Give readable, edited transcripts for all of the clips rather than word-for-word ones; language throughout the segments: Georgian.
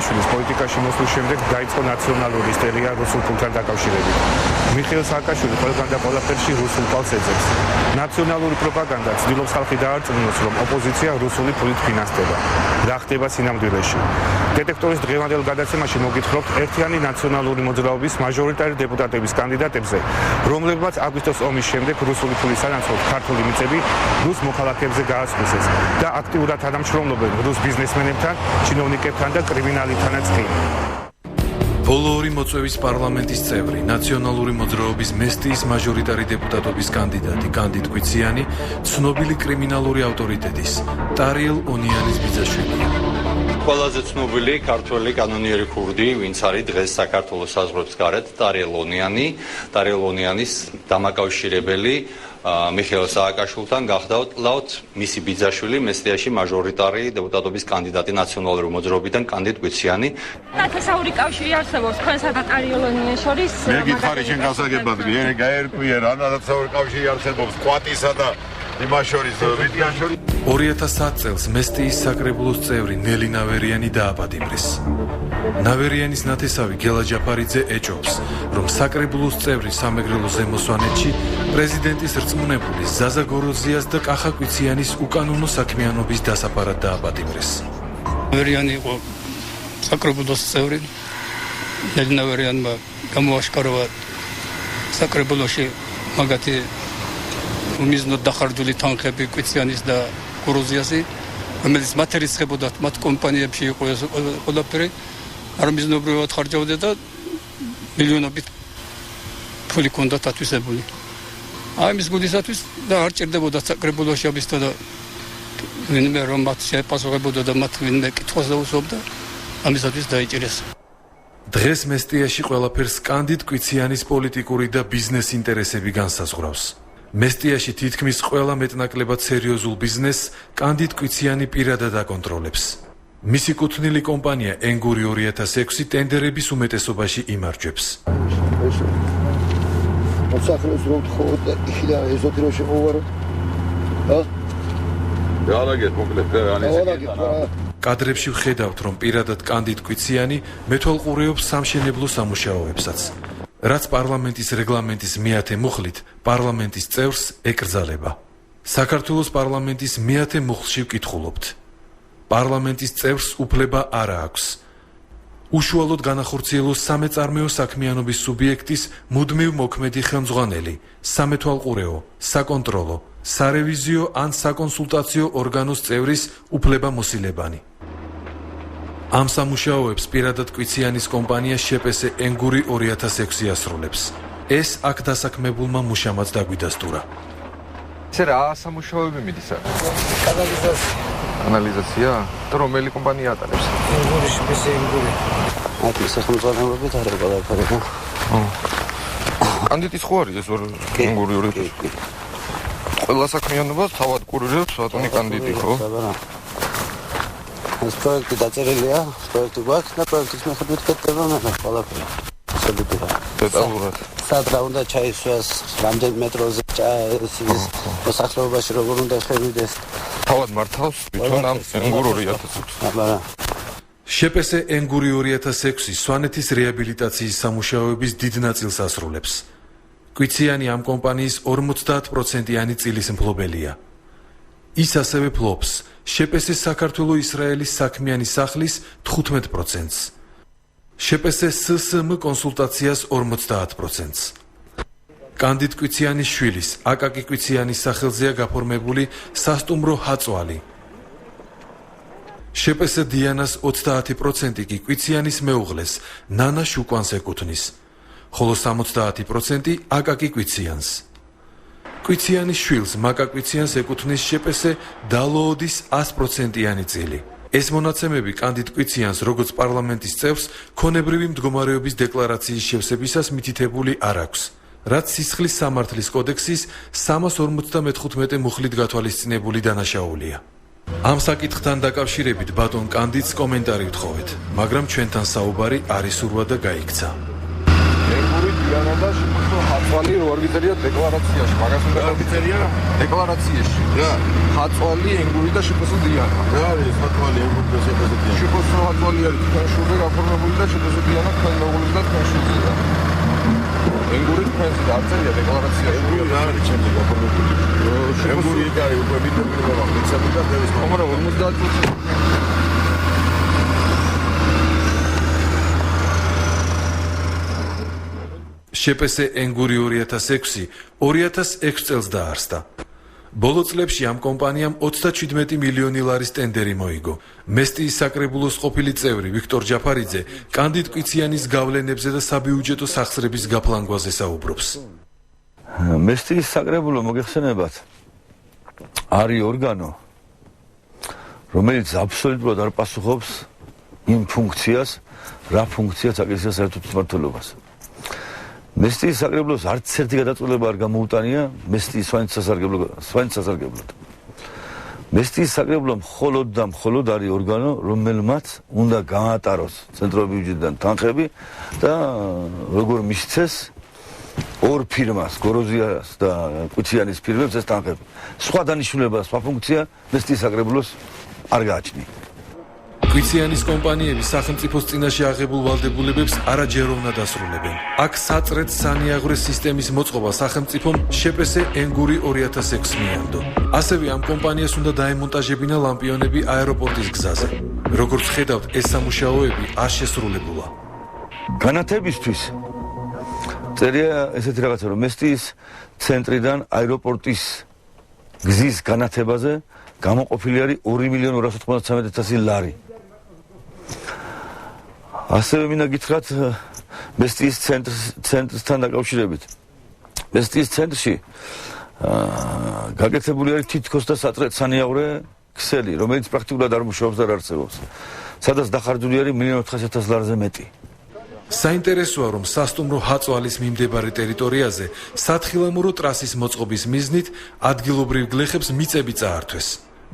მიხეილაშვილის პოლიტიკაში მოსვლის შემდეგ დაიწყო ნაციონალური ისტერია რუსულ ფულთან დაკავშირებით. მიხეილ სააკაშვილი ყველგან და ყველაფერში რუსულ კვალს ეძებს. ნაციონალური პროპაგანდა ცდილობს ხალხი დაარწმუნოს, რომ ოპოზიცია რუსული ფულით ფინანსდება. რა ხდება სინამდვილეში? დეტექტორის დღევანდელ გადაცემაში მოგითხრობთ ერთიანი ნაციონალური მოძრაობის მაჟორიტარი დეპუტატების კანდიდატებზე, რომლებმაც აგვისტოს ომის შემდეგ რუსული ფულის სანაცვლოდ ქართული მიწები რუს მოქალაქეებზე გაასხლისეს და აქტიურად თანამშრომლობენ რუს ბიზნესმენებთან, ჩინოვნიკებთან და კრიმინალითანაც კი. ბოლო ორი მოწვევის პარლამენტის წევრი, ნაციონალური მოძრაობის მესტიის მაჟორიტარი დეპუტატობის კანდიდატი კანდიდ კვიციანი, ცნობილი კრიმინალური ავტორიტეტის ტარიელ ონიანის ბიძაშვილია. ყველაზე ცნობილი ქართველი კანონიერი ქურდი, ვინც არის დღეს საქართველოს საზღვრებს გარეთ, ტარიელ ონიანის დამაკავშირებელი მიხეილ სააკაშვილთან გახდათ მისი ბიძაშვილი, მესტიაში მაჟორიტარი დეპუტატობის კანდიდატი ნაციონალური მოძრაობიდან კანდიდ კვიციანი. ნათესაური კავშირი არსებობს თქვენსა და ტარიელ ონიანს შორის. მე გითხარი შენ გასაგებად, ერე გაერკვია რა ნათესაური კავშირი არსებობს კვატისა და იმას შორის ვიტიან შორის. 2010 წელს მესტიის საკრებულოს წევრი ნელი ნავერიანი დააპატიმრეს. ნავერიანის ნათესავი გელა ჯაფარიძე ეჭვობს, რომ საკრებულოს წევრი სამეგრელო ზემოსვანეთში პრეზიდენტის რწმუნებული ზაზა გოროზიას და კახა კვიციანის უკანონო საქმიანობის დასაფარად დააპატიმრეს. ნავერიანი იყო საკრებულოს წევრი. ნელი ნავერიანმა გამოაშკარავა საკრებულოში მაგათი მიზნად დახარჯული თანხები კვიციანის და გოროზიასი, რომელიც მათერიცხებოდა მათ კომპანიებში იყო ეს ყველაფერი, არ მიზნობრივად ხარჯავდა და მილიონობით ფული ჰქონდა დათვისებული. ამის გულისათვის და არ ჭირდებოდა საკრებულოში ამისთა და ვინმე რომ მათ შეეპასუხებოდა და მათ ვინმე კითხვას დაუსვამდა, ამისათვის დაიჭირეს. დღეს მესტიაში ყველაფერს კანდიდ კვიციანის პოლიტიკური და ბიზნეს ინტერესები განსაზღვრავს. მესტიაში თითქმის ყველა მეტნაკლებად სერიოზულ ბიზნესს კანდიდ კვიციანი პირადად აკონტროლებს. მისი კუთვნილი კომპანია ენგური 2006 ტენდერების უმეტესობაში იმარჯვებს. მოსახლეობის რომ თხოვოთ და იქიდან ეზოთი რომ შემოვაროთ. დაალაგეთ მოკლედ კადრებში ვხედავთ, რომ პირადად კანდიდ კვიციანი მეთვალყურეობს სამშენებლო სამუშაოებსაც. რაც პარლამენტის რეგლამენტის მეათე მუხლით პარლამენტის წევრს ეკრძალება. საქართველოს პარლამენტის მეათე მუხლში ვკითხულობთ. პარლამენტის წევრს უფლება არა აქვს. უშუალოდ განახორციელოს სამეწარმეო საქმიანობის სუბიექტის მუდმივ მოქმედი ხელმძღვანელი, სამეთვალყურეო, საკონტროლო, სარევიზიო ან საკონსულტაციო ორგანოს წევრის უფლებამოსილებანი. ამ სამუშაოებს პირადად კვიციანის კომპანია შეპესე ენგური 2006 ასრულებს. ეს აქ დასაქმებულმა მუშამაც დაგვიდასტურა. ესე რა სამუშაოები მიდის? ანალიზაცია? და რომელი კომპანია ატარებს? ენგური შეპესე ენგური. აკი სახელმწიფოებით არ ყველაფერი. კანდიდატის ხო არის ეს ენგური 2006? ყველა საქმიანობას თავად კურირებს ბატონი კანდიდატი ხო? ეს პროექტი დაწერილია, პროექტი გვაქვს და პროექტის მიხედვით კეთდება ყველაფერი. დეტალურად. სად რა უნდა ჩაისვას, რამდენი მეტროზე მოსახლეობაში როგორ უნდა შევიდეს. თავად მართავს თვითონ ამ ენგურ 2006. შეპესე ენგური 2006 სვანეთის რეაბილიტაციის სამუშაოების დიდ ნაწილს ასრულებს. კვიციანი ამ კომპანიის 50%-იანი წილის მფლობელია. ის ასევე ფლობს შეპესე საქართველო-ისრაელის საქმიანი სახლის 15%-ს. შეპესე SSM კონსულტაციას 50%-ს. კანდიდ კვიციანის შვილის, აკაკი კვიციანის სახელზეა გაფორმებული სასტუმრო ჰაწვალი. შეპესე დიანას 30% კი კვიციანის მეუღლეს, ნანა შუკვანს ეკუთვნის, ხოლო 70% აკაკი კვიციანს. კვიციანის შვილს, მაკა კვიციანს ეკუთვნის შეპესე დალოოდის 100%-იანი წილი. ეს მონაცემები კანდიდ კვიციანს, როგორც პარლამენტის წევრს, ქონებრივი მდგომარეობის დეკლარაციის შევსებისას მითითებული არ აქვს, რაც სისხლის სამართლის კოდექსის 355 მუხლით გათვალისწინებული დანაშაულია. ამ საკითხთან დაკავშირებით ბატონ კანდიდს კომენტარი ვთხოვეთ, მაგრამ ჩვენთან საუბარი არ ისურვა და გაიქცა. ენგური დიანადაში ხაწვალი რო არ გიწერიათ დეკლარაციაში, მაგას უნდა გიწერია? დეკლარაციაში. რა? ხაწვალი, ენგური და შეფასო დიანა. რა არის ხაწვალი, ენგური და შეფასო დიანა? შეფასო ხაწვალი არის თქვენ შულზე გაფორმებული და შეფასო დიანა თქვენ მეუღლის და თქვენ შულზეა. ენგური თქვენზე და არ წერია დეკლარაციაში. ენგური რა არის ჩემზე გაფორმებული? ენგური იქ არის უკვე მიტოვებული და ფიქსებული და დევის. მაგრამ 50% შპს ენგური 2006 2006 წელს დაარსდა. ბოლო წლებში ამ კომპანიამ 37 მილიონი ლარის ტენდერი მოიგო. მესტიის საკრებულოს ყოფილი წევრი ვიქტორ ჯაფარიძე კანდიდ კვიციანის გავლენებზე და საბიუჯეტო სახსრების გაფლანგვაზე საუბრობს. მესტიის საკრებულო მოგეხსენებათ არის ორგანო, რომელიც აბსოლუტურად არ პასუხობს იმ ფუნქციას, რა ფუნქციაც აკისრია საერთო მმართველობას. მესტიის საკრებულოს არც ერთი გადაწყვეტილება არ გამოუტანია მესტიის სვანეთსასარგებლოდ. მესტიის საკრებულო მხოლოდ და მხოლოდ არის ორგანო, რომელმაც უნდა გაატაროს ცენტრალური ბიუჯეტიდან თანხები და როგორ მისცეს ორ ფირმას, გოროზიას და კვიციანის ფირმებს ეს თანხები. სხვა დანიშნულება, სხვა ფუნქცია მესტიის საკრებულოს არ გააჩნია. კვიციანის კომპანიები სახელმწიფოს წინაშე აღებულ ვალდებულებებს არაჯეროვნად დასრულებენ. აქ საწრეთ სანიაღვრე სისტემის მოწყობა სახელმწიფომ შპს ენგური 2006 მიანდო. ასევე ამ კომპანიას უნდა დაემონტაჟებინა ლამპიონები აეროპორტის გზაზე. როგორც ხედავთ, ეს სამუშაოები არ შესრულებულა. განათებისთვის წერია ესეთი რაღაცა, რომ მესტიის ცენტრიდან აეროპორტის გზის განათებაზე გამოყოფილი არის 2.293.000 ლარი. ასევე მინდა გითხრათ მესტიის ცენტრთან დაკავშირებით. მესტიის ცენტრში გაკეთებული არის თითქოს და საწრეთ სანიაღვრე ქსელი, რომელიც პრაქტიკულად არ მუშაობს და არ არსებობს. სადაც დახარჯული არის 1.400.000 ლარზე მეტი. საინტერესოა, რომ სასტუმრო ჰაწვალის მიმდებარე ტერიტორიაზე სათხილამურო ტრასის მოწყობის მიზნით ადგილობრივ გლეხებს მიწები წაართვეს.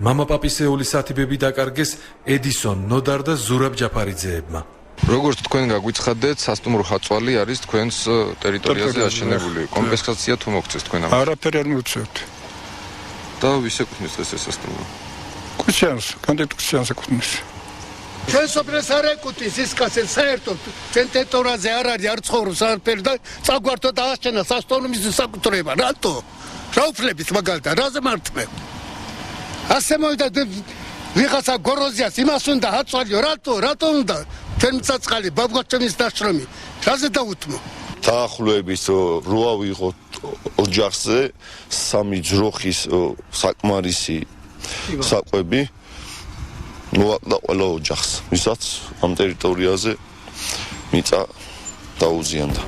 მამა პაპისეულის სათიბები დაკარგეს ედისონ ნოდარ და ზურაბ ჯაფარიძეებმა. როგორც თქვენ გაგვიცხადეთ, სასტუმრო ხაწვალი არის თქვენს ტერიტორიაზე აშენებული. კომპენსაცია თუ მოგწეს თქვენ ამას? არაფერი არ მივცევთ. და ვის ეკუთვნის ეს სასტუმრო? კვიციანს, კანდიდ კვიციანს ეკუთვნის. ჩვენ სოფლებს არ ეკუთვნის ის კაცი საერთოდ ჩვენ ტერიტორიაზე არ არის არ ცხოვრობს არაფერი და წაგვართო და აშენა სასტუმროს საკუთრება. რატო? რა უფლებით მაგალითად რაზე მართმე? ასე მოვიდა ვიღაცა გოროზიას იმას უნდა აწვალიო, რატო უნდა? ჩვენ მწაწყალი ბაბგვაჩემის დაშრომი. რაზე დაუთმო? დაახლოებით 8 ვიღოთ ოჯახზე, 3 ჯროხის საკმარისი საკვები მოაყდა ყველა ოჯახს, ვისაც ამ ტერიტორიაზე მიწა დაუზიანდა.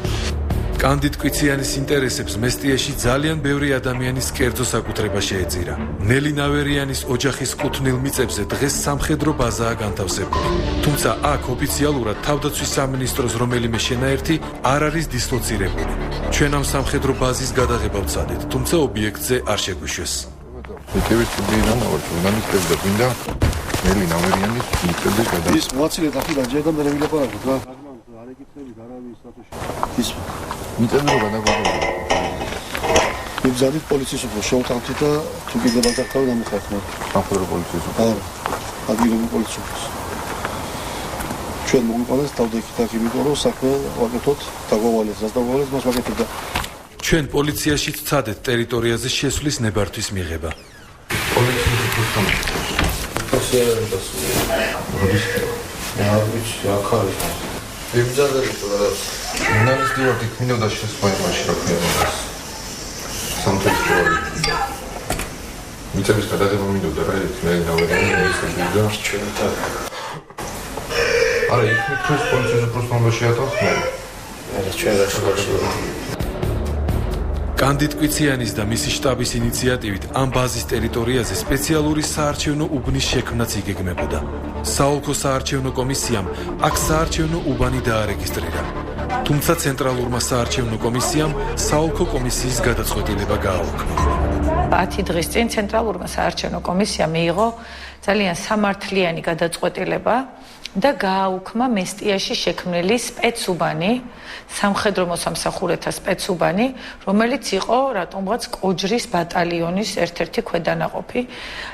კანდიდ კვიციანის ინტერესებს მესტიაში ძალიან ბევრი ადამიანის კერძო საკუთრება შეეწირა. ნელი ნავერიანის ოჯახის კუთვნილ მიწებზე დღეს სამხედრო ბაზაა განთავსებული. თუმცა აქ ოფიციალურად თავდაცვის სამინისტროს რომელიმე შენაერთი არ არის დისლოცირებული. ჩვენ ამ სამხედრო ბაზის გადაღება ვცადეთ, თუმცა ობიექტზე არ შეგვიშვეს. ეთევის ტბიდან ჟურნალისტები და გვინდა ნელი ნავერიანის მიწების გადაღება. ის მოაცილეთ აქედან ჯერდამ და ვილაპარაკოთ რა. არ ეკითხებით არავის სატუში. ის მიწები რო გადაგვალო. მიგზავნით პოლიციის უფროს შევთანხმდით და თუ კიდევ ბაზართავი დამიხარხმოთ. სამხედრო პოლიციის უფროს. არა. ადგილობრივ პოლიციის უფროს. ჩვენ მოგვიყვანეს თავდაიქით აქ, იმიტომ რომ საქმე ვაკეთოთ, დაგვავალეს, რას დაგვავალეს, მას ვაკეთებ და ჩვენ პოლიციაში ვცადეთ ტერიტორიაზე შესვლის ნებართვის მიღება. პოლიციის უფროსთან ჟურნალისტი ვარ, მინდოდა შესვლა იმაში რა ქვია მას. სამხედრო მიწების გადაღება მინდოდა რა ერთნაირი ნავერიანი მისცემდა ჩვენ და არა იქ ჩვენს პოლიციის უფროსთან უნდა შეატახმო. არა ჩვენ რა შეგვიძლია. კანდიდ კვიციანის და მისი შტაბის ინიციატივით ამ ბაზის ტერიტორიაზე სპეციალური საარჩევნო უბნის შექმნაც იგეგმებოდა. საოლქო საარჩევნო კომისიამ აქ საარჩევნო უბანი დაარეგისტრირა. თუმცა ცენტრალურმა საარჩევნო კომისიამ საოლქო კომისიის გადაწყვეტილება გააუქმა. 10 დღის წინ ცენტრალურმა საარჩევნო კომისიამ მიიღო ძალიან სამართლიანი გადაწყვეტილება და გააუქმა მესტიაში შექმნილი სპეცუბანი, სამხედრო მოსამსახურეთა სპეცუბანი, რომელიც იყო რატომღაც კოჯრის ბატალიონის ერთ-ერთი ქვედანაყოფი.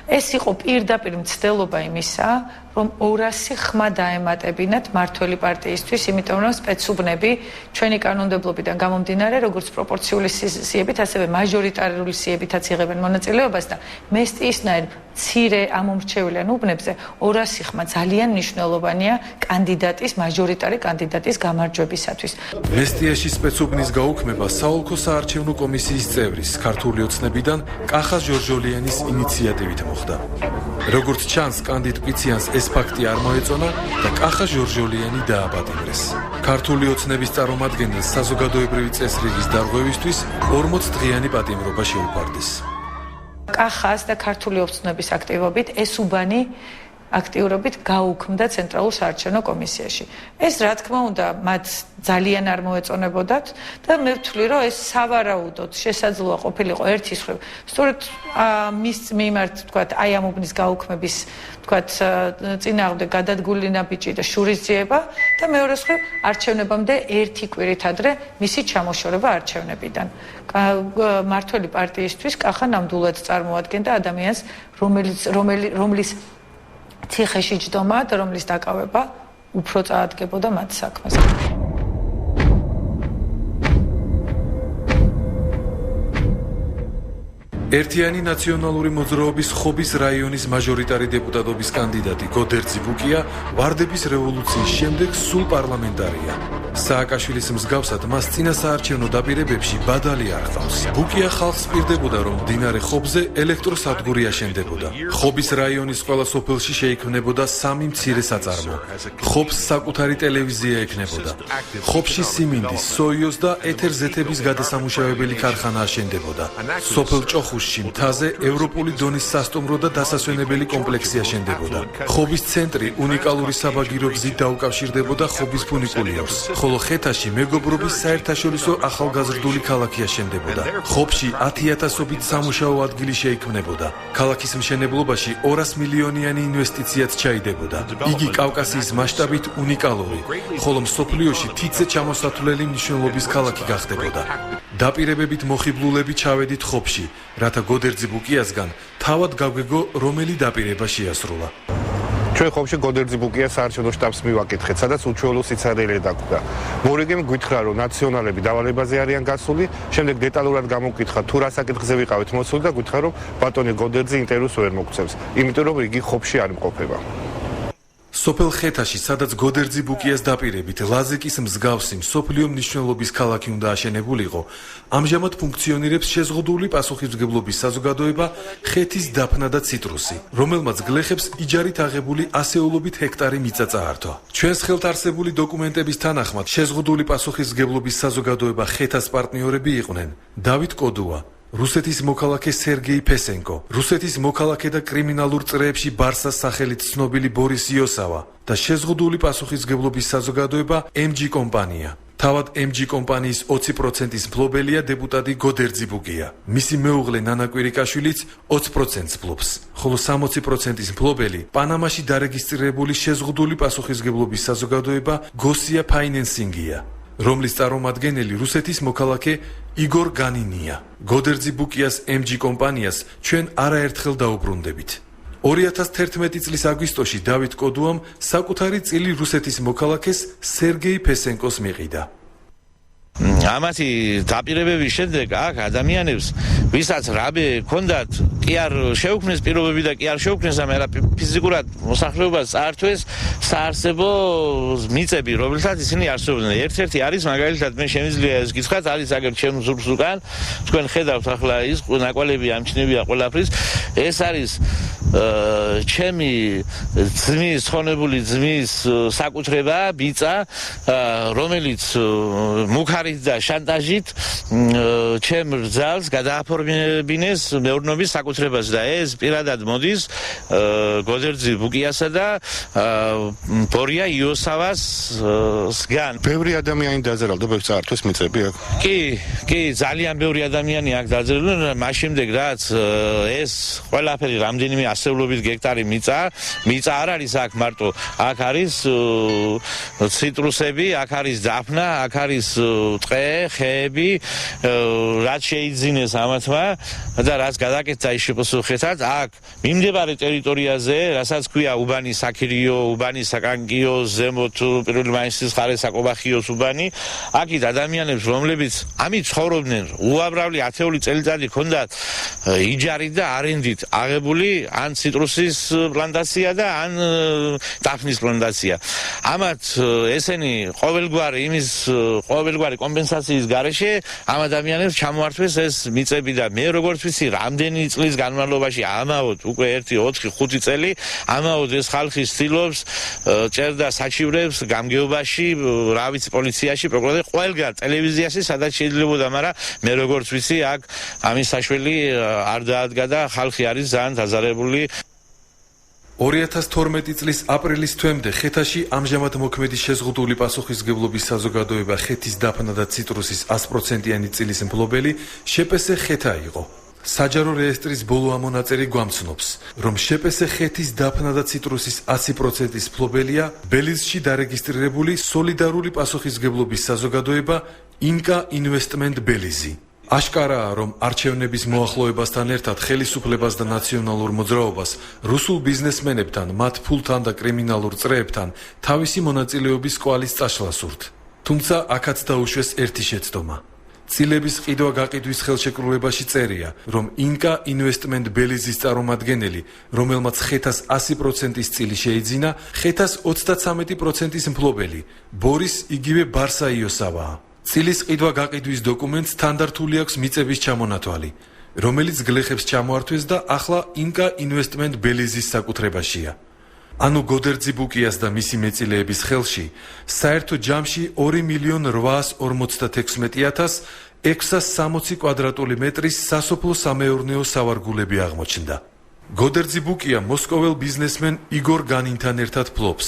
ეს იყო პირდაპირ მცდელობა იმისა, რომ 200 ხმა დაემატებინათ მართველი პარტიისთვის, იმიტომ რომ სპეცუბნები ჩვენი კანონმდებლობიდან გამომდინარე, როგორც პროპორციული სიებით, ასევე მაჟორიტარული სიებითაც იღებენ მონაწილეობას და მესტიისნაირ მცირე ამომრჩევლიან უბნებზე 200 ხმა ძალიან მნიშვნელოვანია კანდიდატის, მაჟორიტარი კანდიდატის გამარჯვებისათვის. მესტიაში სპეცუბნის გაუქმება საოლქო საარჩევნო კომისიის წევრის ქართული ოცნებიდან კახა ჟორჟოლიანის ინიციატივით მოხდა. როგორც ჩანს, კანდიდ კვიციანს ეს ფაქტი არ მოეწონა და კახა ჟორჟოლიანი დააპატიმრეს. ქართული ოცნების წარმომადგენელს საზოგადოებრივი წესრიგის დარღვევისთვის 40 დღიანი პატიმრობა შეუფარდეს. კახას და ქართული ოცნების აქტივობით ეს უბანი აქტიურობით გაუქმდა ცენტრალურ საარჩევნო კომისიაში. ეს რა თქმა უნდა მათ ძალიან არ მოეწონებოდათ და მე ვთვლი რომ ეს სავარაუდოდ შესაძლოა ყოფილიყო ერთის მხრივ. სწორედ მის მიმართ თქვათ აი ამ უბნის გაუქმების თქვათ წინააღმდეგ გადადგული ნაბიჯი და შურისძიება და მეორეს მხრივ არჩევნებამდე ერთი კვირით ადრე მისი ჩამოშორება არჩევნებიდან. მართველი პარტიისთვის კახა ნამდვილად წარმოადგენდა ადამიანს რომლის ციხეში ჯდომა და რომლის დაკავება უფრო წაადგებოდა მათ საქმეს. ერთიანი ნაციონალური მოძრაობის ხობის რაიონის მაჟორიტარი დეპუტატობის კანდიდატი გოდერძი ბუკია ვარდების რევოლუციის შემდეგ სულ პარლამენტარია. სააკაშვილის მსგავსად მას წინა საარჩევნო დაპირებებში ბადალი არ ჰყავს. ბუკია ხალხს პირდებოდა, რომ მდინარე ხობზე ელექტროსადგური აშენდებოდა. ხობის რაიონის ყველა სოფელში შეიქმნებოდა 3 მცირე საწარმო. ხობს საკუთარი ტელევიზია ექნებოდა. ხობში სიმინდის, სოიოს და ეთერზეთების გადასამუშავებელი ქარხანა აშენდებოდა. სოფელ ჭოხუშში მთაზე ევროპული დონის სასტუმრო და დასასვენებელი კომპლექსი აშენდებოდა. ხობის ცენტრი უნიკალური საბაგირო გზით დაუკავშირდებოდა ხობის ფუნიკულიორს. ხოლო ხეთაში მეგობრობის საერთაშორისო ახალგაზრდული ქალაქი აშენდებოდა. ხობში 10,000-ობით სამუშაო ადგილი შეიქმნებოდა. ქალაქის მშენებლობაში 200 მილიონიანი ინვესტიციაც ჩაიდებოდა. იგი კავკასიის მასშტაბით უნიკალური, ხოლო მსოფლიოში თითზე ჩამოსათვლელი მნიშვნელობის ქალაქი გახდებოდა. დაპირებებით მოხიბლულები ჩავედით ხობში, რათა გოდერძი ბუკიასგან თავად გავგეგო რომელი დაპირება შეასრულა. ჩვენ ხობში გოდერძი ბუკიას საარჩევნო შტაბს მივაკითხეთ, სადაც უჩვეულო სიცარიელი დაგვდა. მორიგემ გვითხრა, რომ ნაციონალები დავალებაზე არიან გასული, შემდეგ დეტალურად გამოვკითხა, თუ რა საკითხზე ვიყავით მოსული და გვითხრა, რომ ბატონი გოდერძი ინტერვიუს ვერ მოგწევს, იმიტომ რომ იგი ხობში არ იმყოფება. სოფელ ხეთაში, სადაც გოდერძი ბუკიას დაპირებით ლაზიკის მსგავსი მსოფლიო მნიშვნელობის ქალაქი უნდა აშენებულიყო, ამჟამად ფუნქციონირებს შეზღუდული პასუხისმგებლობის საზოგადოება ხეთის დაფნა და ციტრუსი, რომელმაც გლეხებს იჯარით აღებული ასეულობით ჰექტარი მიწა წაართვა. ჩვენს ხელთ არსებული დოკუმენტების თანახმად შეზღუდული პასუხისმგებლობის საზოგადოება ხეთას პარტნიორები იყვნენ დავით კოდუა, რუსეთის მოქალაქე სერგეი ფესენკო, რუსეთის მოქალაქე და კრიმინალურ წრეებში ბარსას სახელით ცნობილი ბორის იოსავა და შეზღუდული პასუხისმგებლობის საზოგადოება MG კომპანია. თავად MG კომპანიის 20%-ის მფლობელია დეპუტატი გოდერძი ბუკია. მისი მეუღლე ნანა კვირიკაშვილიც 20%-ს ფლობს, ხოლო 60%-ის მფლობელი პანამაში დარეგისტრირებული შეზღუდული პასუხისმგებლობის საზოგადოება გოსია ფაინენსინგია, რომლის წარმომადგენელი რუსეთის მოქალაქე იგორ განინია. გოდერძი ბუკიას MG კომპანიას ჩვენ არაერთხელ დაუბრუნდებით. 2011 წლის აგვისტოში დავით კოდუამ საკუთარი წილი რუსეთის მოქალაქეს სერგეი ფესენკოს მიყიდა. ამათი დაპირებების შემდეგ აქ ადამიანებს, ვისაც რაბე ჰქონდათ, კი არ შეუქმნეს პირობები და კი არ შეუქმნეს ამ ფიზიკურად მოსახლეობას წაართვეს საარსებო მიწები, რომელთაც ისინი არსებობდნენ. ერთ-ერთი არის მაგალითად მე შემიძლია ეს გითხრათ, არის აგერ ჩემ ზურგს უკან, თქვენ ხედავთ ახლა ის ნაკვალები ამჩნევია ყველაფრის, ეს არის ჩემი ძმის, ხონებული ძმის საკუთრება, ბიცა, რომელიც მუქარით და შანტაჟით ჩემ რძალს გადააფორმებინეს მეურნეობის საკუთრებას და ეს პირადად მოდის გოდერძი ბუკიასა და ბორია იოსავასგან. ბევრი ადამიანი დაძრალდა, ბევრი წაართვეს მიწები აქ. კი, ძალიან ბევრი ადამიანი აქ დაძრალდნენ, მას შემდეგ რაც ეს ყველაფერი რამდენიმე ასეულობით გექტარი მიწა არ არის აქ მარტო აქ არის ციტრუსები აქ არის დაფნა აქ არის ტყე ხეები რაც შეიძინეს ამათმა და რაც გადაკეთდა ის შეპასუხებად აქ მიმდებარე ტერიტორიაზე რასაც ქვია უბანი საქირიო უბანი საკანკიო ზემოთ პირველი მაისის ხარე საკობახიოს უბანი აქით ადამიანებს რომლებიც ამით ცხოვრობდნენ უამრავი ათეული წელიწადი ჰქონდათ იჯარით და არენდით აღებული ან ციტრუსის პლანტაცია და ან დაფნის პლანტაცია ამათ ესენი ყოველგვარი კომპენსაციის გარეშე ამ ადამიანებს ჩამოართვეს ეს მიწები და მე როგორც ვიცი რამდენი წლის განმავლობაში ამაოდ უკვე 1-4-5 წელი ამაოდ ეს ხალხი ცდილობს წერდა საჩივრებს გამგეობაში რა ვიცი პოლიციაში პროკურორად ყველგან ტელევიზიაში სადაც შეიძლებოდა მაგრამ მე როგორც ვიცი აქ ამის საშველი არ დაადგა და ხალხი არის ძალიან დაზარებული 2012 წლის აპრილის თვემდე ხეთაში ამჟამად მოქმედი შეზღუდული პასუხისმგებლობის საზოგადოება ხეთის დაფნა და ციტრუსის 100%-იანი წილის მფლობელი შპს ხეთა იყო. საჯარო რეესტრის ბოლო ამონაწერი გვამცნობს, რომ შპს ხეთის დაფნა და ციტრუსის 100%-ის მფლობელია ბელიზში დარეგისტრირებული სოლიდარული პასუხისმგებლობის საზოგადოება ინკა ინვესტმენტ ბელიზი. აშკარაა, რომ არჩევნების მოახლოებასთან ერთად ხელისუფლებას და ნაციონალურ მოძრაობას რუსულ ბიზნესმენებთან, მათ ფულთან და კრიმინალურ წრეებთან თავისი მონაწილეობის კვალის წაშლა სურთ. თუმცა აქაც დაუშვეს ერთი შეცდომა. წილების ყიდვა-გაყიდვის ხელშეკრულებაში წერია, რომ ინკა ინვესტმენტ ბელიზის წარმომადგენელი, რომელმაც ხეთას 100%-ის წილი შეიძინა, ხეთას 33%-ის მფლობელი, ბორის იგივე ბარსაიოსავაა. წილის ყიდვა-გაყიდვის დოკუმენტს თანდართული აქვს მიწების ჩამონათვალი, რომელიც გლეხებს ჩამოართვეს და ახლა ინკა ინვესტმენტ ბელიზის საკუთრებაშია. ანუ გოდერძი ბუკიას და მისი მეწილეების ხელში საერთო ჯამში 2,416,660 კვადრატული მეტრის სასოფლო სამეურნეო სავარგულები აღმოჩნდა. გოდერძი ბუკია მოსკოველ ბიზნესმენ იგორ განინთან ერთად ფლობს.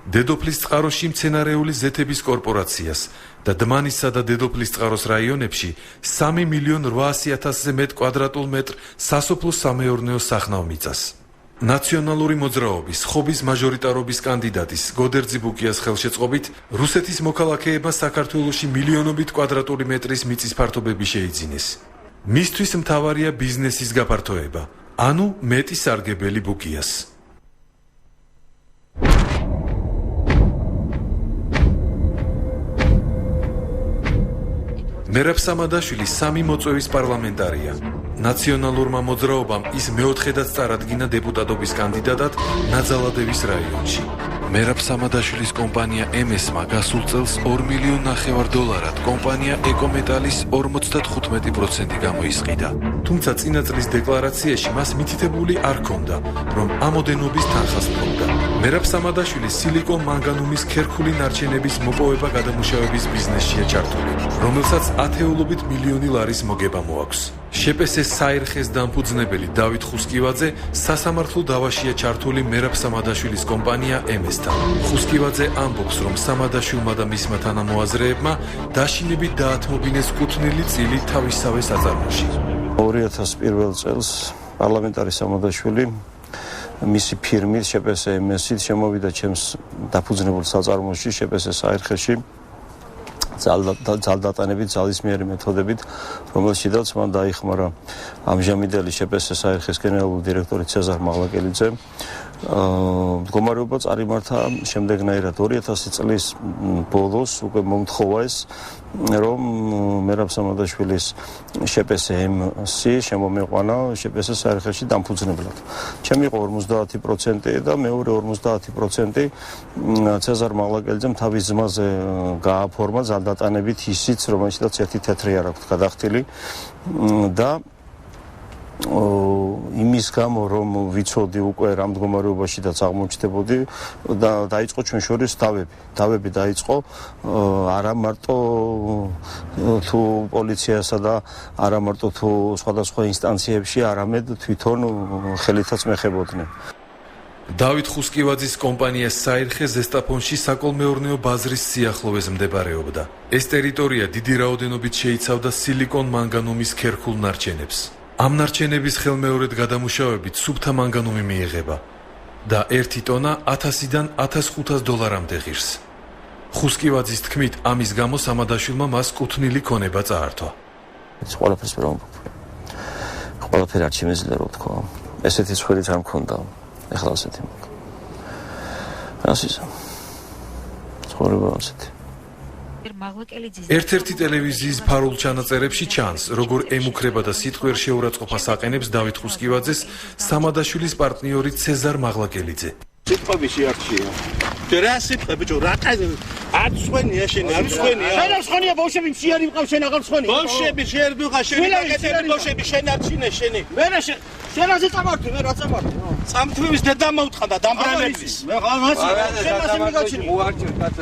დედოფლის წყაროში მცენარეული ზეთების კორპორაციას და დმანისსა და დედოფლის წყაროს რაიონებში 3,800,000-ზე მეტ კვადრატულ მეტრ სასოფლო სამეურნეო სახნავ მიწას. ნაციონალური მოძრაობის ხობის მაჟორიტარობის კანდიდატის გოდერძი ბუკიას ხელშეწყობით რუსეთის მოქალაქეებმა საქართველოში მილიონობით კვადრატული მეტრის მიწის ფართობები შეიძინეს. მისთვის მთავარია ბიზნესის გაფართოება, ანუ მეტი სარგებელი ბუკიას. მერაბ სამადაშვილი 3 მოწვევის პარლამენტარია. ნაციონალურმა მოძრაობამ ის მეოთხედაც წარადგინა დეპუტატობის კანდიდატად ნაძალადევის რაიონში. მერაბ სამადაშვილის კომპანია MS-მა გასულ წელს $2,5 მილიონ კომპანია ეკომეტალის 55% გამოისყიდა. თუმცა წინა წლის დეკლარაციაში მას მითითებული არ ჰქონდა, რომ ამოდენობის თანხას ფლობდა. მერაბ სამადაშვილი სილიკონ მანგანუმის ქერქული ნარჩენების მოპოვება გადამუშავების ბიზნესშია ჩართული, რომელსაც ათეულობით მილიონი ლარის მოგება მოაქვს. შპს საერხეს დამფუძნებელი დავით ხუსკივაძე სასამართლო დავაშია ჩართული მერაბ სამადაშვილის კომპანია MS-თან. ხუსკივაძე ამბობს, რომ სამადაშვილმა და მისმა თანამოაზრეებმა დაშინებით დაათმობინეს კუთვნილი წილი თავისსავე საწარმოში. 2001 წელს პარლამენტარი სამადაშვილი მისი ფირმით შპს MS-ით შემოვიდა ჩემს დაფუძნებულ საწარმოში შპს საერხეში ძალდატანებით, ძალისმიერი მეთოდებით, რომელშიდაც მან დაიხმარა ამჟამინდელი შპს საერხეს გენერალური დირექტორი ცეზარ მაღლაკელიძე. მდგომარეობა წარიმართა შემდეგნაირად 2000 წლის ბოლოს უკვე მომთხოვა ეს, რომ მერაბ სამადაშვილის შპს MS შემომეყვანა შპს საერხეში დამფუძნებლად. ჩემი იყო 50% და მეორე 50% ცეზარ მაღლაკელიძემ თავის ძმაზე გააფორმა ძალდატანებით ისიც, რომელშიც ერთი თეთრი არ აქვს გადახდილი და იმის გამო რომ ვიცოდი უკვე რა მდგომარეობაშიდაც აღმოჩნდებოდი და დაიწყო ჩვენ შორის დავები დაიწყო არა მარტო თუ პოლიციასა და არა მარტო თუ სხვადასხვა ინსტანციებში, არამედ თვითონ ხელითაც მეხებოდნენ. დავით ხუსკივაძის კომპანია საერხე ზესტაფონში საკოლმეურნეო ბაზრის სიახლოვეს მდებარეობდა. ეს ტერიტორია დიდი რაოდენობით შეიცავდა სილიკონ მანგანუმის ქერქულ ნარჩენებს. ამ ნარჩენების ხელმეორედ გადამუშავებით სუფთა მანგანუმი მიიღება და 1 ტონა $1000-დან $1500 ღირს. ხუსკივაძის თქმით, ამის გამო სამადაშვილმა მას კუთვნილი ქონება წაართვა. ეს ყველაფერს ვერ ვამბობ. ყველაფერი არ შემიძლია რომ თქვა. ესეთი ცხვირიც არ მქონდა. ეხლა ასეთი მაქვს. ასისა. ცხოვრება ასეთი. ერთ-ერთი ტელევიზიის ფარულ ჩანაწერებში ჩანს, როგორ ემუქრება და სიტყვიერ შეურაცხყოფას აყენებს დავით ხუსკივაძეს სამადაშვილის პარტნიორი ცეზარ მაღლაკელიძე. სიტყვები შეარჩია. რა სიტყვები ბიჭო, რა არ სხვენია შენ, არ სხვენია. შენ არ სხვენია ბავშვები, მშიარი მყავს შენ აღარ სხვენია. ბავშვები შეერდუღა შენი პაკეტები ბავშვები შენ არ ჩინე შენი. მე რა შენ ასე წამართვი, მე რა წამართვი. წამთვივის დედა მოუთხანდა დამბრანებლის. მე ასე შენ ასე მიგაჩინე.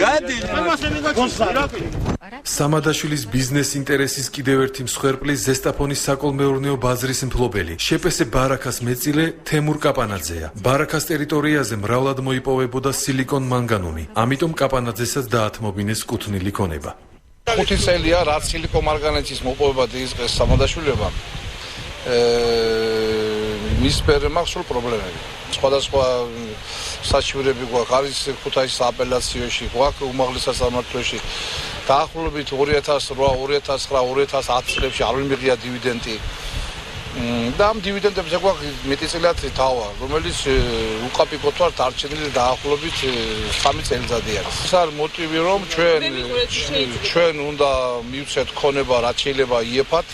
გადი, ამას მიგაჩინე. სამადაშვილის ბიზნეს ინტერესის კიდევ ერთი მსხვერპლი ზესტაფონის საკოლმეურნეო ბაზრის მფლობელი, შეპესე ბარაქას მეწილე თემურ კაპანაძეა. ბარაქას ტერიტორიაზე მრავლად მოიპოვებოდა სილიკონ მანგანუმი, ამიტომ კაპანაძესაც დაათმობინეს კუთვნილი ქონება. 5 წელია რაც სილიკონ მანგანუმის მოპოვება დაიწყეს სამადაშვილებმა. მის პერემ აქვს სულ პრობლემები. სხვადასხვა საჩივრები გვაქვს, არის ქუთაისის აპელაციოში, გვაქვს უმაღლეს სასამართლოში. დაახლოებით 2008, 2009, 2010 წლებში არ მიღია დივიდენდი. და ამ დივიდენდებზე გვაქვს მეტწილად დავა, რომელიც უკაპიკოთ ვარ დარჩენილი დაახლოებით 3 წელიწადი არის. ეს არის მოტივი, რომ ჩვენ უნდა მივცეთ ქონება, რაც შეიძლება იეფათ.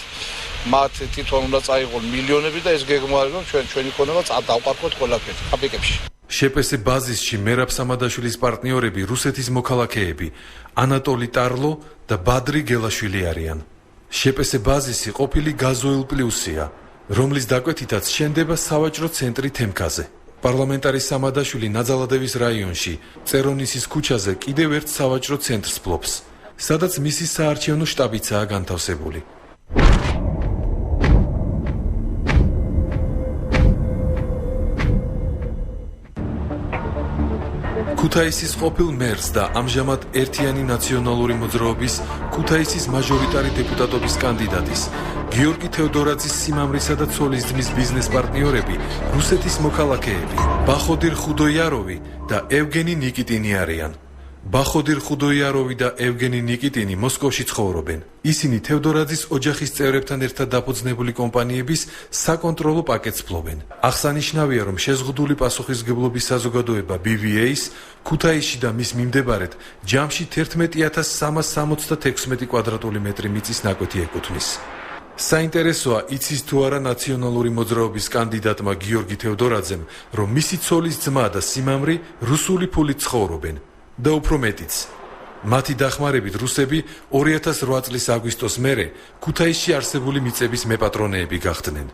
მათ თვითონ უნდა წაიღონ მილიონები და ეს გეგმარი რომ ჩვენი ქონება დავყარხოთ ყველაფერი აპიკებში. შეპესე ბაზისში მერაბ სამადაშვილის პარტნიორები რუსეთის მოქალაქეები ანატოლი ტარლო და ბადრი გელაშვილი არიან. შეპესე ბაზისი ყოფილი გაზოილ პლუსია, რომლის დაკვეთითაც შენდება სავაჭრო ცენტრი თემკაზე. პარლამენტარი სამადაშვილი ნაძალადევის რაიონში, წერონისის ქუჩაზე კიდევ ერთ სავაჭრო ცენტრს ფლობს, სადაც მისი საარჩევნო შტაბიცაა განთავსებული. ქუთაისის ყოფილ მერს და ამჟამად ერთიანი ნაციონალური მოძრაობის ქუთაისის მაჟორიტარი დეპუტატობის კანდიდატის გიორგი თევდორაძის სიმამრისა და ცოლის ძმის ბიზნეს პარტნიორები რუსეთის მოქალაქეები ბახოდირ ხუდოიაროვი და ევგენი ნიკიტინი არიან. ბახოდირ ხუდოიაროვი და ევგენი ნიკიტინი მოსკოვში ცხოვრობენ. ისინი თევდორაძის ოჯახის წევრებთან ერთად დაფუძნებული კომპანიების საკონტროლო პაკეტს ფლობენ. აღსანიშნავია, რომ შეზღუდული პასუხისმგებლობის საზოგადოება BVA-ს ქუთაისში და მის მიმდებარედ ჯამში 11366 კვადრატული მეტრი მიწის ნაკვეთი ეკუთვნის. საინტერესოა, იცის თუ არა ნაციონალური მოძრაობის კანდიდატმა გიორგი თევდორაძემ, რომ მისი ცოლის ძმა და სიმამრი რუსული ფულით ცხოვრობენ. და უფრო მეტიც. მათი დახმარებით რუსები 2008 წლის აგვისტოს მერე ქუთაისში არსებული მიწების მეპატრონეები გახდნენ.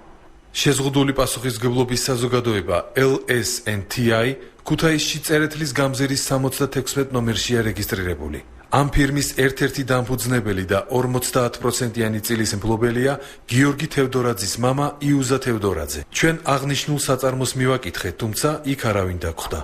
შეზღუდული პასუხისმგებლობის საზოგადოება LSNTI ქუთაისში წერეთლის გამზირის 76 ნომერშია რეგისტრირებული. ამ ფირმის ერთ-ერთი დამფუძნებელი და 50%-იანი წილის მფლობელია გიორგი თევდორაძის მამა იუზა თევდორაძე. ჩვენ აღნიშნულ საწარმოს მივაკითხეთ, თუმცა იქ არავინ დაგხვდა.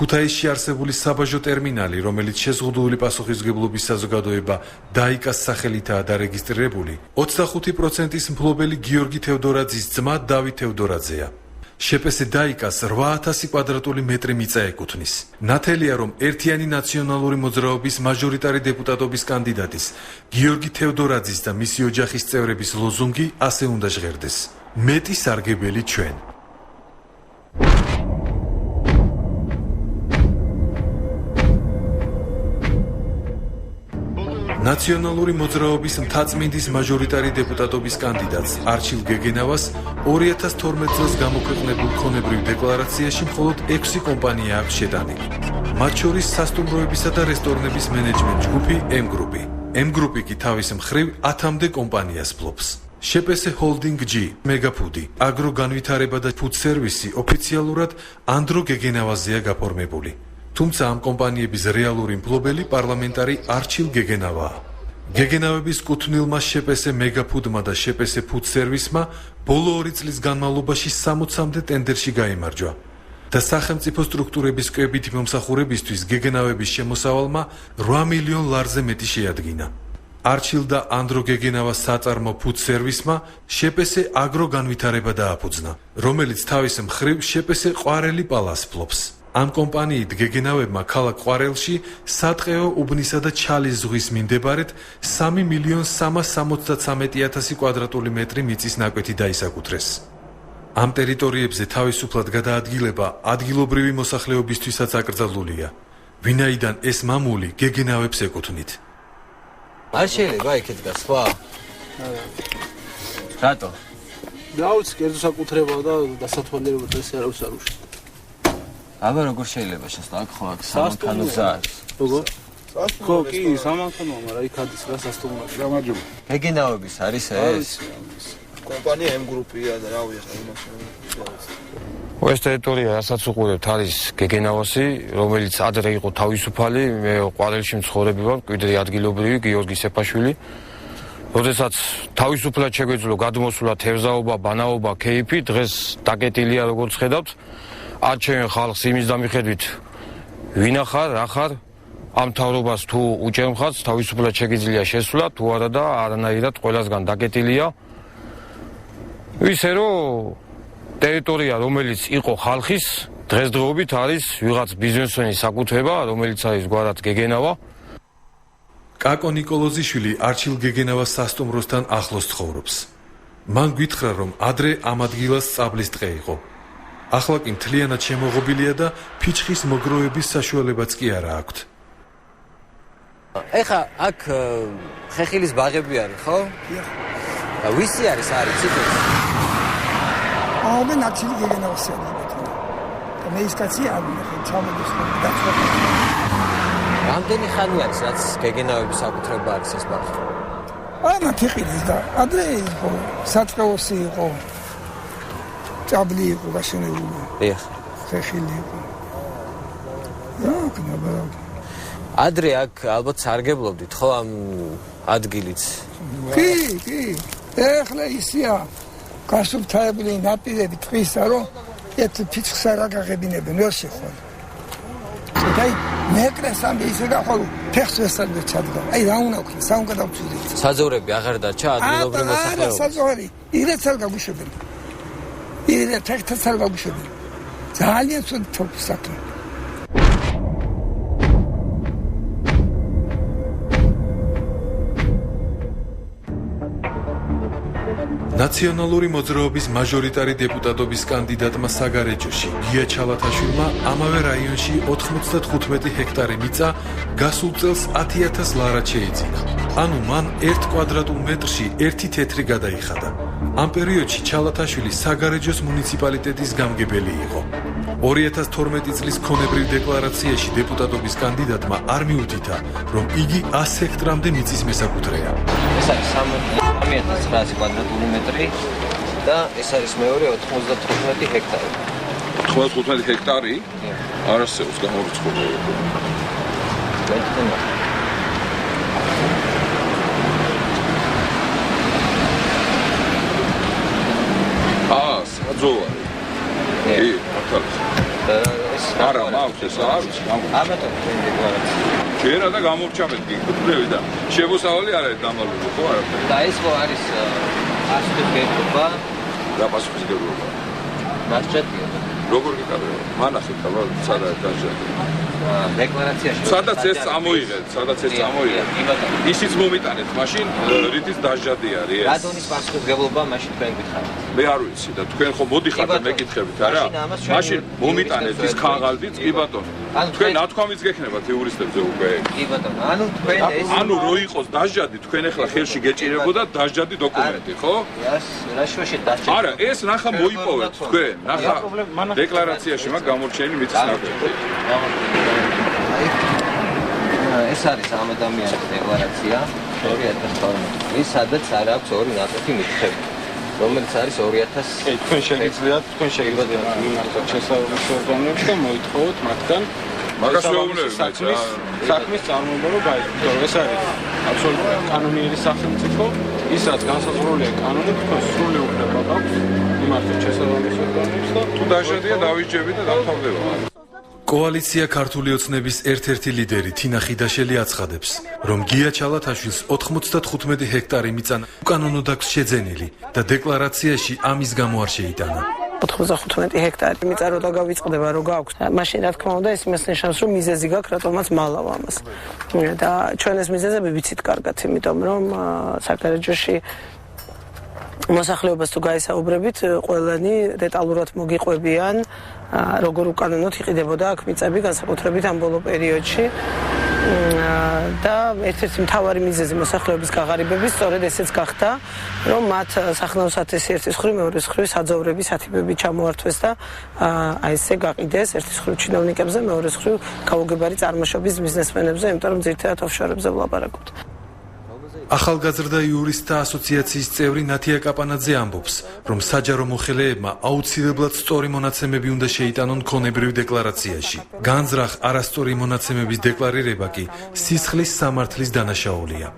ქუთაისში არსებული საბაჟო ტერმინალი, რომელიც შეზღუდული პასუხისმგებლობის საზოგადოება დაიკას სახელითაა დარეგისტრირებული, 25%-ის მფლობელი გიორგი თევდორაძის ძმა დავით თევდორაძეა. შეპესე დაიკას 8000 კვადრატული მეტრი მიწა ეკუთვნის. ნათელია, რომ ერთიანი ნაციონალური მოძრაობის მაჟორიტარი დეპუტატობის კანდიდატის გიორგი თევდორაძის და მისი ოჯახის წევრების ლოზუნგი ასე უნდა ჟღერდეს: მეტი სარგებელი ჩვენ. ნაციონალური მოძრაობის მთაწმინდის მაჟორიტარი დეპუტატობის კანდიდატს არჩილ გეგენავას 2012 წელს გამოქვეყნებულ ქონებრივ დეკლარაციაში მხოლოდ 6 კომპანია აქვს შეტანილი. მათ შორის სასტუმროებისა და რესტორნების მენეჯმენტ ჯგუფი M-Group-ი. M-Group-ი კი თავის მხრივ 10-მდე კომპანიას ფლობს. შეპესე ჰოლდინგ G, მეგაფუდი, აგრო განვითარება და ფუდ სერვისი ოფიციალურად ანდრო გეგენავაზეა გაფორმებული. თუმცა ამ კომპანიების რეალური მფლობელი პარლამენტარი არჩილ გეგენავაა. გეგენავების კუთვნილმა შეპესე მეგაფუდმა და შეპესე ფუდ სერვისმა ბოლო 2 წლის განმავლობაში 60-მდე ტენდერში გაიმარჯვა და სახელმწიფო სტრუქტურების კვებითი მომსახურებისთვის გეგენავების შემოსავალმა 8 მილიონ ლარზე მეტი შეადგინა. არჩილ და ანდრო გეგენავას საწარმო ფუდ სერვისმა შეპესე აგრო განვითარება დააფუძნა, რომელიც თავის მხრივ შეპესე ყვარელი პალას ფლობს. ამ კომპანიით გეგენავებმა ქალაქ ყვარელში სატყეო უბნისა და ჩალის ზღვის მინდებარეთ 3,363,000 კვადრატული მეტრი მიწის ნაკვეთი დაისაკუთრეს. ამ ტერიტორიებზე თავისუფლად გადაადგილება ადგილობრივი მოსახლეობისთვისაც აკრძალულია, ვინაიდან ეს მამული გეგენავებს ეკუთვნით. არ შეიძლება იქით გასვლა? რატო? დაუც კერძო საკუთრებაა და დასათვალიერებლად ესე არავის არ უშავს. აბა როგორ შეიძლება შესვლა აქ ხო აქ სამანქანო გზა არის? როგორ? ხო, კი, სამანქანოა, მაგრამ იქ ადის რა სასტუმრო. გამარჯობა. გეგენავების არის ეს? კომპანია M Group-ია და რავი ახლა იმას. ეს ტერიტორია, რასაც უყურებთ, არის გეგენავასი, რომელიც ადრე იყო თავისუფალი, მე ყვარელში მცხოვრები ვარ, მკვიდრი ადგილობრივი გიორგი სეფაშვილი. როდესაც თავისუფლად შეგვეძლო გადმოსვლა, თევზაობა, ბანაობა, ქეიფი, დღეს დაკეტილია როგორც ხედავთ. არჩევენ ხალხს იმის დამიხედვით, ვინ ახარ, რა ხარ, ამ მთავრობას თუ უჭერმხართ, თავისუფლად შეგიძლია შესვლა, თუ არა და არანაირად ყველასგან დაკეტილია. ისე რომ ტერიტორია, რომელიც იყო ხალხის, დღესდღეობით არის ვიღაც ბიზნესმენის საკუთრება, რომელიც არის გვარად გეგენავა. კაკო ნიკოლოზიშვილი არჩილ გეგენავას სასტუმროსთან ახლოს ცხოვრობს. მან გითხრა, რომ ადრე ამ ადგილას სწავლის ტყე იყო. ახლა კი მთლიანად შემოღობილია და ფიჩხის მოგროვების საშუალებაც კი არა აქვთ. ეხა აქ ხეხილის ბაღები არის, ხო? და ვისი არის ციფრი? მე ნაცილი გეგენავას არის. და მე ის კაცი არ ვინახე, ჩამოდის და რამდენი ხანი არის, რაც გეგენავების საკუთრება არის ეს ბაღი? ანა თიხილის და ადრე იყო, საწყეოსი იყო. ჭაბლი იყო გაშენებული. დიახ. ხეხილი იყო. ადრე აქ ალბათ სარგებლობდით, ხო ამ ადგილით? კი. ეხლა ისია გასუფთავებული ნაპირები ტყისა, რომ ერთ ფიცხს არ აგაღებინებენ, ვერ შეხვალ. აი, მეკრეს ამბი ისე გახვალ, ფეხს ვესალმე ჩადგა. აი, რა უნდა ვქნა, სამ გადავწვიდით. საძოვრები აღარ დარჩა ადგილობრივ მოსახლეობას? არა, საძოვრები, ირეც არ გაგუშვებენ. ირე თეთრს არ გაგუშვებენ. ძალიან ცუდ საქმე. ნაციონალური მოძრაობის მაჟორიტარი დეპუტატობის კანდიდატმა საგარეჯოში გია ჩალათაშვილმა ამავე რაიონში 95 ჰექტარი მიწა გასულ წელს 10,000 ლარად შეიძინა. ანუ მან 1 კვადრატულ მეტრში 1 თეთრი გადაიხადა. ამ პერიოდში ჩალათაშვილი საგარეჯოს მუნიციპალიტეტის გამგებელი იყო. 2012 წლის ქონებრივ დეკლარაციაში დეპუტატობის კანდიდატმა არ მიუთითა, რომ იგი 100 ჰექტრამდე მიწის მესაკუთრეა. ეს არის 3,900 კვადრატული მეტრი და ეს არის მეორე 95 ჰექტარი. 95 ჰექტარი? არ არსებობს გამორიცხული. საძოვარი. კი, მართალია. არა, მაქვს ეს არის. ამიტომ თქვენ დეკლარაცია. ჯერა და გამორჩამეთ კი კუთვნები და შემოსავალი არ არის დამალული, ხო არა? და ეს ხო არის პასუხისმგებლობა და პასუხისმგებლობა. მასშტაბია. როგორ გიკადრე? მანახეთ ახლა სადაა დაჟადი. დეკლარაციაში სადაც ეს წამოიღეთ, ისიც მომიტანეთ, მაშინ რითიც დაჟადი არის ეს. რადონის პასუხისმგებლობა მაშინ თქვენ გითხარით. მე არ ვიცი და თქვენ ხო მოდიხართ და მეკითხებით, არა? მაშინ მომიტანეთ ის ქაღალდიც, კი ბატონო. თქვენ ნათქვამიც გექნებათ იურისტებზე უკვე. კი ბატონო. ანუ თქვენ ეს ანუ რო იყოს დაჟადი, თქვენ ახლა ხელში გეჭირებოდა დაჟადი დოკუმენტი, ხო? რა შუაში დაჟადი? არა, ეს ნახა მოიპოვეთ თქვენ, ნახა დეკლარაციაში მაგ გამორჩენილი მიწის ნაკვეთი. ეს არის ამ ადამიანის დეკლარაცია 2012 წლის, სადაც არ აქვს ორი ნაკვეთი მითხრები, რომელიც არის 2000. თქვენ შეგიძლიათ მიმართოთ შესაბამის ორგანოებს და მოითხოვოთ მათგან მაგას ვეუბნები საქმის წარმოება რომ გაიგოთ. ეს არის აბსოლუტურად კანონიერი სახელმწიფო, ის რაც განსაზღვრულია კანონით, თქვენ სრული უფლება გაქვთ მიმართოთ შესაბამის ორგანოებს და თუ დაჟადია დავიჯები და დამთავრდება. კოალიცია ქართული ოცნების ერთ-ერთი ლიდერი თინა ხიდაშელი აცხადებს, რომ გია ჩალათაშვილს 95 ჰექტარი მიწა უკანონოდ აქვს შეძენილი და დეკლარაციაში ამის გამო არ შეიტანა. 95 ჰექტარი მიწა რო დაგავიწყდება, რო გაქვს. მაშინ რა თქმა უნდა ეს იმას ნიშნავს, რომ მიზეზი გაქვს, რატომაც მალავ ამას. და ჩვენ ეს მიზეზები ვიცით კარგად, იმიტომ რომ საკარეჯოში მოსახლეობას თუ გაესაუბრებით, ყველანი დეტალურად მოგიყვებიან, როგორ უკანონოდ იყიდებოდა აქ მიწები, განსაკუთრებით ამ ბოლო პერიოდში. და ერთ-ერთი მთავარი მიზეზი მოსახლეობის გაღარიბების სწორედ ესეც გახდა, რომ მათ სახნავ-სათესი ერთის მხრივ, მეორეს მხრივ საძოვრების ათიბები ჩამოართვეს და აი ესე გაყიდეს ერთის მხრივ ჩინოვნიკებზე, მეორეს მხრივ გაუგებარი წარმოშობის ბიზნესმენებზე, იმიტომ რომ ძირითადად ოფშორებზე ვლაპარაკობთ. ახალგაზრდა იურისტთა ასოციაციის წევრი ნათია კაპანაძე ამბობს, რომ საჯარო მოხელეებმა აუცილებლად სწორი მონაცემები უნდა შეიტანონ ქონებრივ დეკლარაციაში. განზრახ არასწორი მონაცემების დეკლარირება კი სისხლის სამართლის დანაშაულია.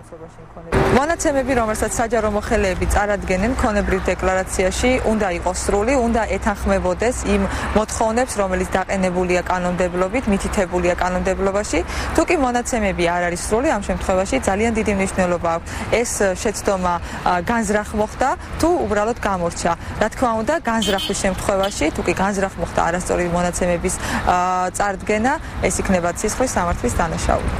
მონაცემები, რომელსაც საჯარო მოხელეები წარადგენენ ქონებრივ დეკლარაციაში, უნდა იყოს სრული, უნდა ეთანხმებოდეს იმ მოთხოვნებს, რომელიც დაყენებულია კანონმდებლობით, მითითებულია კანონმდებლობაში. თუ კი მონაცემები არ არის სრული, ამ შემთხვევაში ძალიან დიდი მნიშვნელობა აქვს ეს შეცდომა განზრახ მოხდა, თუ უბრალოდ გამორჩა. რა თქმა უნდა, განზრახვის შემთხვევაში, თუ კი განზრახ მოხდა არასწორი მონაცემების წარდგენა, ეს იქნება სისხლის სამართლის დანაშაული.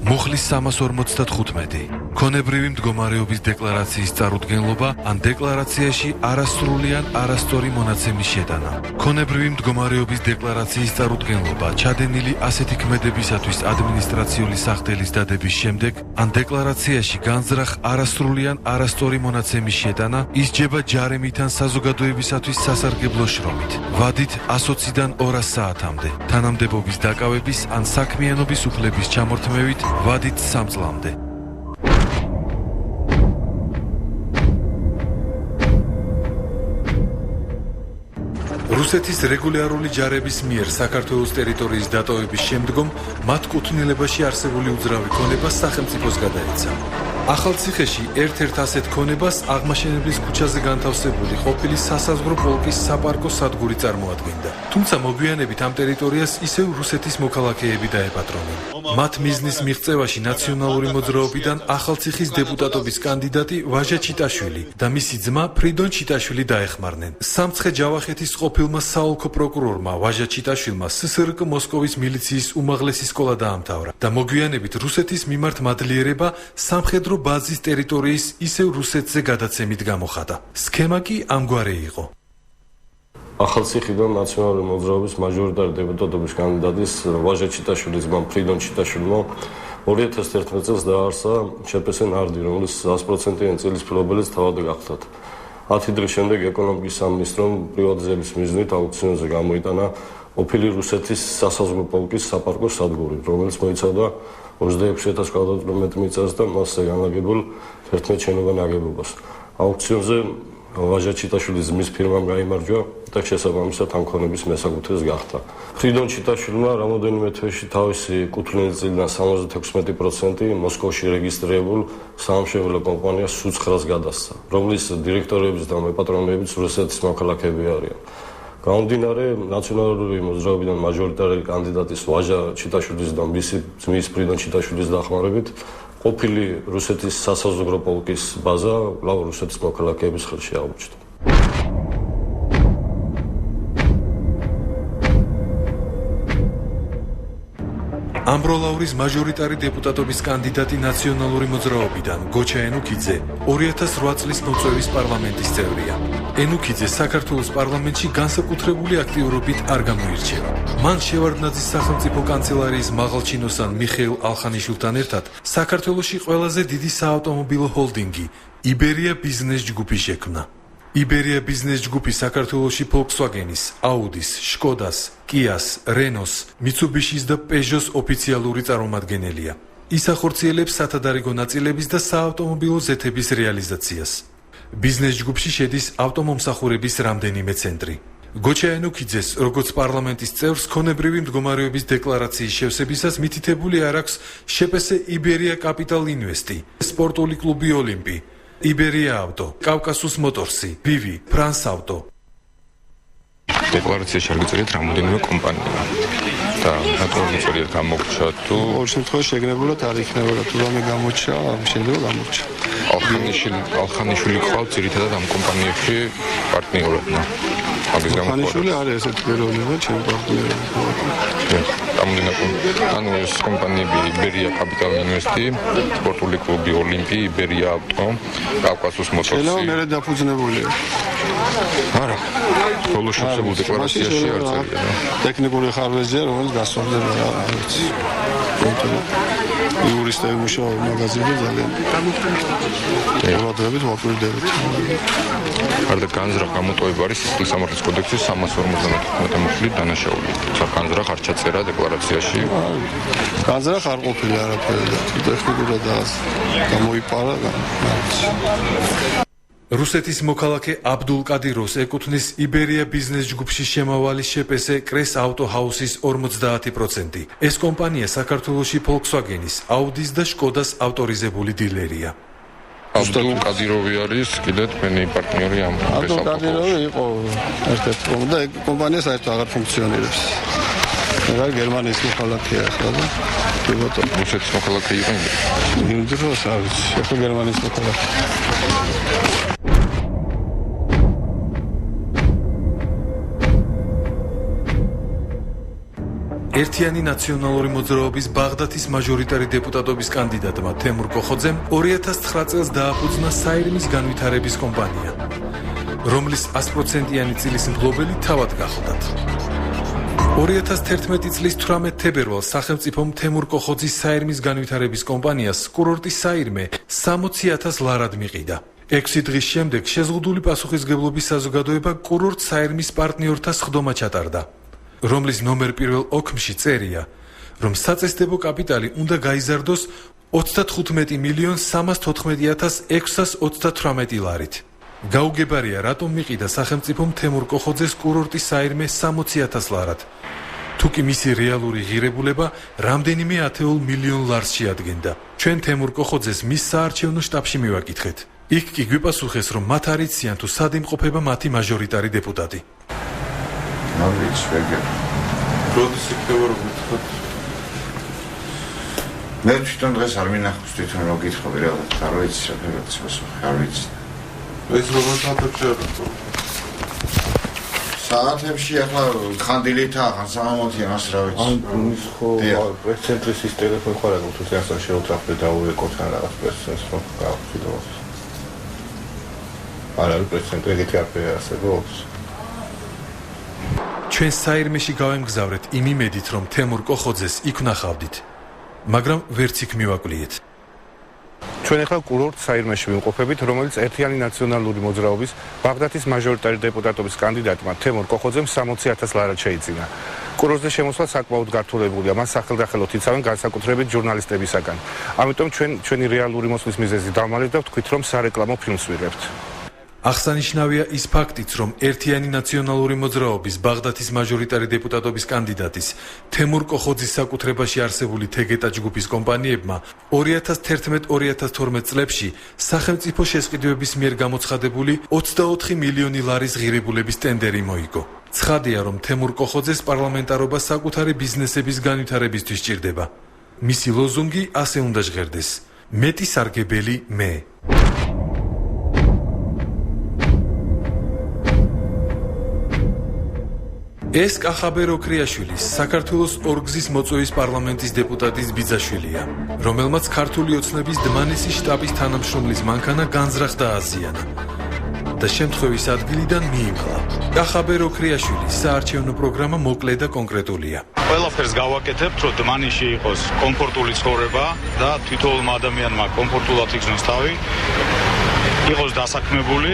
მუხლის 345. ქონებრივი მდგომარეობის დეკლარაციის წარუდგენლობა ან დეკლარაციაში არასრული ან არასწორი მონაცემის შეტანა. ქონებრივი მდგომარეობის დეკლარაციის წარუდგენლობა ჩადენილი ასეთი ქმედებისათვის ადმინისტრაციული სახდელის დადების შემდეგ ან დეკლარაციაში განზრახ არასრული ან არასწორი მონაცემის შეტანა ისჯება ჯარემით ან საზოგადოებისათვის სასარგებლო შრომით, ვადით 120-დან 200 საათამდე, თანამდებობის დაკავების ან საქმიანობის უფლების ჩამორთმევით ვადით 3 წლამდე. რუსეთის რეგულარული ჯარების მიერ საქართველოს ტერიტორიის დატოვების შემდგომ მათ კუთვნილებაში არსებული უძრავი ქონება სახელმწიფოს გადაეცა. ახალციხეში ერთ-ერთ ასეთ ქონებას აღმაშენებლის ქუჩაზე განთავსებული ყოფილი სასაზღვრო პოლკის საპარკო სადგური წარმოადგენდა. თუმცა მოგვიანებით ამ ტერიტორიას ისევ რუსეთის მოქალაქეები დაეპატრონნენ. მათ მიზნის მიღწევაში ნაციონალური მოძრაობიდან ახალციხის დეპუტატობის კანდიდატი ვაჟა ჩიტაშვილი და მისი ძმა ფრიდონ ჩიტაშვილი დაეხმარნენ. სამცხე ჯავახეთის ყოფილმა საოლქო პროკურორმა ვაჟა ჩიტაშვილმა ssrk მოსკოვის მილიციის უმაღლესი სკოლა დაამთავრა და მოგვიანებით რუსეთის მიმართ მადლიერება სამხედრო ბაზის ტერიტორიის ისევ რუსეთზე გადაცემით გამოხატა. სქემა კი ამგვარი იყო. ახალციხიდან ნაციონალური მოძრაობის მაჟორიტარი დეპუტატობის კანდიდატის ვაჟა ჩიტაშვილის ძმა ფრიდონ ჩიტაშვილმა 2011 წელს დააარსა შპს ნარდი, რომლის 100%-იანი წილის ფილობელიც თავად გახდათ. 10 დღის შემდეგ ეკონომიკის სამინისტრომ პრივატიზების მიზნით აუქციონზე გამოიტანა ყოფილი რუსეთის სასაზღვრო პოლკის საპარკო სადგური, რომელიც მოიცავდა 26,000 კვადრატმეტრ მიწას და მასზე განლაგებულ 11 შენობა ნაგებობას. აუქციონზე ვაჟა ჩიტაშვილის ძმის ფირმამ გაიმარჯვა და შესაბამისად ამ ქონების მესაკუთრეს გახდა. ფრიდონ ჩიტაშვილმა რამოდენიმე თვეში თავისი კუთვნილი წილიდან 76% მოსკოვში რეგისტრირებულ საამშენებლო კომპანიას სუცხრას გადასცა, რომლის დირექტორების და მეპატრონეებიც რუსეთის მოქალაქეები არიან. გამომდინარე ნაციონალური მოძრაობიდან მაჟორიტარი კანდიდატის ვაჟა ჩიტაშვილის და მისი ძმის ფრიდონ ჩიტაშვილის დახმარებით ყოფილი რუსეთის სასაზღვრო პოლკის ბაზა კვლავ რუსეთის მოქალაქეების ხელში აღმოჩნდა. ამბროლაურის მაჟორიტარი დეპუტატობის კანდიდატი ნაციონალური მოძრაობიდან გოჩა ენუქიძე 2008 წლის მოწვევის პარლამენტის წევრია. ენუქიძე საქართველოს პარლამენტში განსაკუთრებული აქტიურობით არ გამოირჩევა. მან შევარდნაძის სახელმწიფო კანცელარიის მაღალჩინოსან მიხეილ ალხანიშვილთან ერთად საქართველოში ყველაზე დიდი საავტომობილო ჰოლდინგი იბერია ბიზნეს ჯგუფი შექმნა. იბერია ბიზნეს ჯგუფი საქართველოში Volkswagen-ის, Audi-ის, Skoda-ს, Kia-ს, Renault-ს, Mitsubishi-ს და Peugeot-ს ოფიციალური წარმომადგენელია. ის ახორციელებს სათადარიგო ნაწილების და საავტომობილო ზეთების რეალიზაციას. ბიზნეს ჯგუფში შედის ავტომომსახურების რამდენიმე ცენტრი. გოჩა ენუქიძეს, როგორც პარლამენტის წევრს, ქონებრივი მდგომარეობის დეკლარაციის შევსებისას მითითებული არ აქვს შპს იბერია კაპიტალ ინვესტი, სპორტული კლუბი ოლიმპი, იბერია ავტო, კავკასუს მოტორსი, ბივი, ფრანს ავტო. დეკლარაციაში არ გიწერეთ რამოდენიმე კომპანია და რატომ გიწერეთ გამოგჩა თუ ორ შემთხვევაში შეგნებულად არ იქნებოდა თუ რამე გამოჩა შეიძლება გამოგჩა ალხანიშვილი ყავს ძირითადად ამ კომპანიებში პარტნიორად მაგის გამო ალხანიშვილი არის ესეთი პიროვნება ჩემი პარტნიორი ანუ ეს კომპანიები იბერია კაპიტალ ინვესტი სპორტული კლუბი ოლიმპი იბერია ავტო კავკასიის მოტოციკლი შეიძლება მერე დაფუძნებულია არა ბოლო შესაძლებელი დეკლარაციაში არ წერია ტექნიკური ხარვეზია რომელიც გასწორდება რა ვიცი იურისტები მუშაობენ მაგაზინზე ძალიან ყურადღებით ვაკვირდებით გარდა განზრახ გამოტოვება არის სისხლის სამართლის კოდექსის 351 მუხლით დანაშაული განზრახ არ ჩაწერა დეკლარაციაში განზრახ არ ყოფილი არაფერი და ტექნიკურად გამოიპარა რუსეთის მოქალაქე აბდულ კადიროვს ეკუთვნის იბერია ბიზნეს ჯგუფში შემავალი შეპესე კრეს ავტო ჰაუსის 50%. ეს კომპანია საქართველოში Volkswagen-ის, Audi-ის და Skoda-ს ავტორიზებული დილერია. აბდულ კადიროვი არის კიდე თქვენი პარტნიორი ამ აბდულ კადიროვი იყო ერთ-ერთი და კომპანია საერთოდ აღარ ფუნქციონირებს. რა გერმანიის მოქალაქეა ახლა და რუსეთის მოქალაქე იყო იმ დროს არ ვიცი ახლა გერმანიის მოქალაქე ერთიანი ნაციონალური მოძრაობის ბაღდათის მაჟორიტარი დეპუტატობის კანდიდატმა თემურ კოხოძემ 2009 წელს დააფუძნა საირმის განვითარების კომპანია, რომლის 100%-იანი წილის მფლობელი თავად გახლდათ. 2011 წლის 18 თებერვალს სახელმწიფომ თემურ კოხოძის საირმის განვითარების კომპანიას კურორტი საირმე 60,000 ლარად მიყიდა. 6 დღის შემდეგ შეზღუდული პასუხისგებლობის საზოგადოება კურორტ საირმის პარტნიორთა სხდომა ჩატარდა, რომლის ნომერ პირველ ოქმში წერია, რომ საწესდებო კაპიტალი უნდა გაიზარდოს 35,314,638 ლარით. გაუგებარია, რატომ მიყიდა სახელმწიფომ თემურ კოხოძეს კურორტი საირმე 60,000 ლარად. თუკი მისი რეალური ღირებულება რამდენიმე ათეულ მილიონ ლარს შეადგენდა. ჩვენ თემურ კოხოძეს მის საარჩევნო შტაბში მივაკითხეთ. იქ კი გვიპასუხეს, რომ მათ არ იციან თუ სად იმყოფება მათი მაჟორიტარი დეპუტატი. როდის იქნება რომ გითხრათ? მე თვითონ დღეს არ მინახავს თვითონ რომ გითხრობი რაღაც არ ვიცი რა ფერად პასუხი არ ვიცი. ეს როგორ საათებში არის? საათებში ახლა ხანდილითაა ხან სამამოთია მას რა ვიცი. ის ხო პრეს-ცენტრის ის ტელეფონი ხო არა თუ წესთან შეუძახდე და უეკოთან რაღაც პრეს-ცენტრს რომ გავხდიდოს. არა პრეს-ცენტრი ეგეთი აფერი არსებობს. ჩვენ საირმეში გავემგზავრეთ იმ იმედით, რომ თემურ კოხოძეს იქ ვნახავდით, მაგრამ ვერც იქ მივაკვლიეთ. ჩვენ ახლა კურორტ საირმეში ვიმყოფებით, რომელიც ერთიანი ნაციონალური მოძრაობის ბაღდათის მაჟორიტარი დეპუტატობის კანდიდატმა თემურ კოხოძემ 60,000 ლარად შეიძინა. კურორტზე შემოსვლა საკმაოდ გართულებულია, მას სახელდახელოდ იცავენ განსაკუთრებით ჟურნალისტებისაგან. ამიტომ ჩვენი რეალური მოსვლის მიზეზი დავმალეთ და ვთქვით, რომ სარეკლამო ფილმს ვიღებთ. აღსანიშნავია ის ფაქტიც, რომ ერთიანი ნაციონალური მოძრაობის ბაღდათის მაჟორიტარი დეპუტატობის კანდიდატის თემურ კოხოძის საკუთრებაში არსებული თეგეტა ჯგუფის კომპანიებმა 2011-2012 წლებში სახელმწიფო შესყიდვების მიერ გამოცხადებული 24 მილიონი ლარის ღირებულების ტენდერი მოიგო. ცხადია, რომ თემურ კოხოძეს პარლამენტარობა საკუთარი ბიზნესების განვითარებისთვის სჭირდება. მისი ლოზუნგი ასე უნდა ჟღერდეს: მეტი სარგებელი მე. ეს კახაბერ ოქრიაშვილის, საქართველოს ორგზის მოწვევის პარლამენტის დეპუტატის ბიძაშვილია, რომელმაც ქართული ოცნების დმანისის შტაბის თანამშრომლის მანქანა განზრახ დააზიანა და შემთხვევის ადგილიდან მიიმალა. კახაბერ ოქრიაშვილის საარჩევნო პროგრამა მოკლე და კონკრეტულია. ყველაფერს გავაკეთებთ, რომ დმანისში იყოს კომფორტული ცხოვრება და თითოეულმა ადამიანმა კომფორტულად იგრძნოს თავი, იყოს დასაქმებული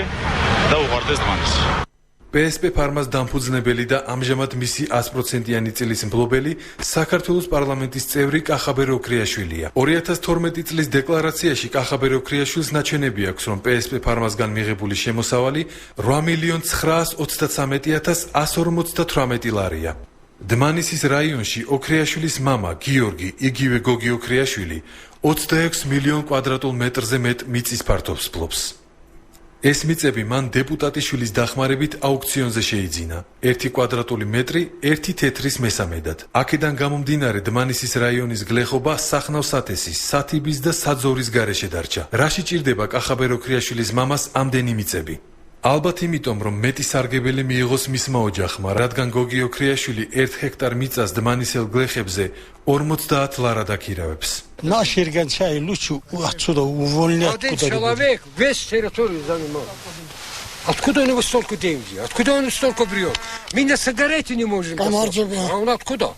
და უყვარდეს დმანისი. PSP ფარმას დამფუძნებელი და ამჟამად მისი 100%-იანი წილის მფლობელი საქართველოს პარლამენტის წევრი კახაბერ ოქრიაშვილია. 2012 წლის დეკლარაციაში კახაბერ ოქრიაშვილს ნაჩვენები აქვს, რომ PSP ფარმასგან მიღებული შემოსავალი 8,913,158 ლარია. დმანისის რაიონში ოქრიაშვილის მამა გიორგი, იგივე გოგი ოქრიაშვილი 26 მილიონ კვადრატულ მეტრზე მეტ მიწის ფართობს ფლობს. ეს მიწები მან დეპუტატიშვილის დახმარებით აუქციონზე შეიძინა. 1 კვადრატული მეტრი 1 თეთრის მესამედად. აქედან გამომდინარე დმანისის რაიონის გლეხობა სახნავ-სათესის, სათიბის და საძორის გარეშე დარჩა. რაში ჭირდება კახაბერ ოქრიაშვილის მამას ამდენი მიწები? ალბათ იმიტომ, რომ მეტი სარგებელი მიიღოს მისმა ოჯახმა, რადგან გოგი ოქრიაშვილი 1 ჰექტარ მიწას дманисел გლეხებზე 50 ლარად აქირავებს. Наш ирганчай лучше отсюда увольнять. Один человек весь территорию занимал. Откуда у него столько денег? Откуда он столько берет? Мы на сигареты не можем. А он откуда?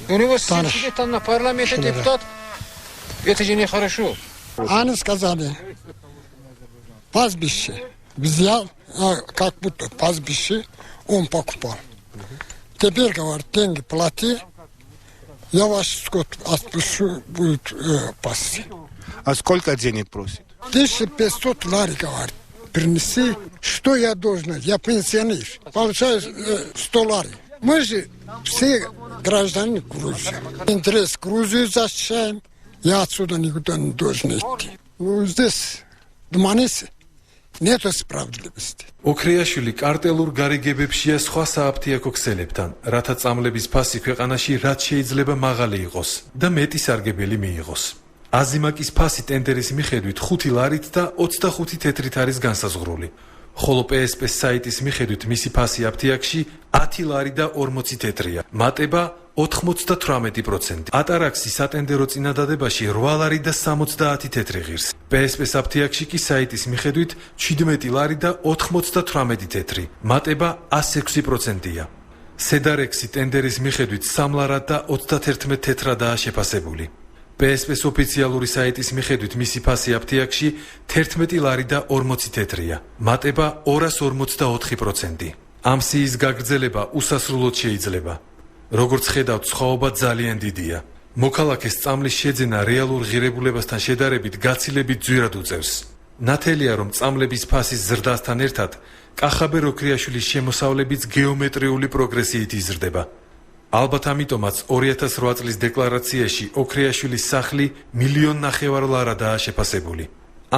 У него сидит там на парламенте депутат. Это же нехорошо. Они сказали, пастбище взял, как будто пастбище он покупал. Теперь, говорит, деньги плати, я ваш скот отпущу, будет пасти. А сколько денег просит? 1500 лари, говорит, принеси, что я должен, я пенсионер, получаю 100 лари. Мы же все граждане Грузии. Интерес Грузии защищаем, я отсюда никуда не должен идти. Ну, здесь, в Манисе, нету справедливости. ოქრიაშვილი კარტელურ გარიგებებშია სხვა სააფთიაქო ქსელებთან, რათა წამლების ფასი ქვეყანაში რაც შეიძლება მაღალი იყოს და მეტი სარგებელი მიიღოს. აზიმაკის ფასი ტენდერის მიხედვით 5 ლარით და 25 თეთრით არის განსაზღვრული. ხოლო PSP-ის საიტის მიხედვით მისი ფასი აფთიაქში 10 ლარი და 40 თეთრია. მატება 98%. ატარაქსი სატენდერო წინადადებაში 8 ლარი და 70 თეთრი ღირს. PSP-ის აფთიაქში კი საიტის მიხედვით 17 ლარი და 98 თეთრი. მატება 106%-ია. სედარექსი ტენდერის მიხედვით 3 ლარად და 31 თეთრადაა შეფასებული. PSP-ის ოფიციალური საიტის მიხედვით მისი ფასი აფთიაქში 11 ლარი და 40 თეთრია. მატება 244%. ამ სიის გაგრძელება უსასრულოდ შეიძლება. როგორც ხედავთ, სხვაობა ძალიან დიდია. მოქალაქეს წამლის შეძენა რეალურ ღირებულებასთან შედარებით გაცილებით ძვირად უწევს. ნათელია, რომ წამლების ფასის ზრდასთან ერთად კახაბერ ოქრიაშვილის შემოსავლებიც გეომეტრიული პროგრესიით იზრდება. ალბათ ამიტომაც 2008 წლის დეკლარაციაში ოქრიაშვილის სახლი 1,5 მილიონ ლარადაა შეფასებული.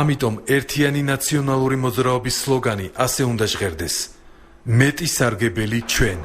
ამიტომ ერთიანი ნაციონალური მოძრაობის სლოგანი ასე უნდა ჟღერდეს: მეტი სარგებელი ჩვენ.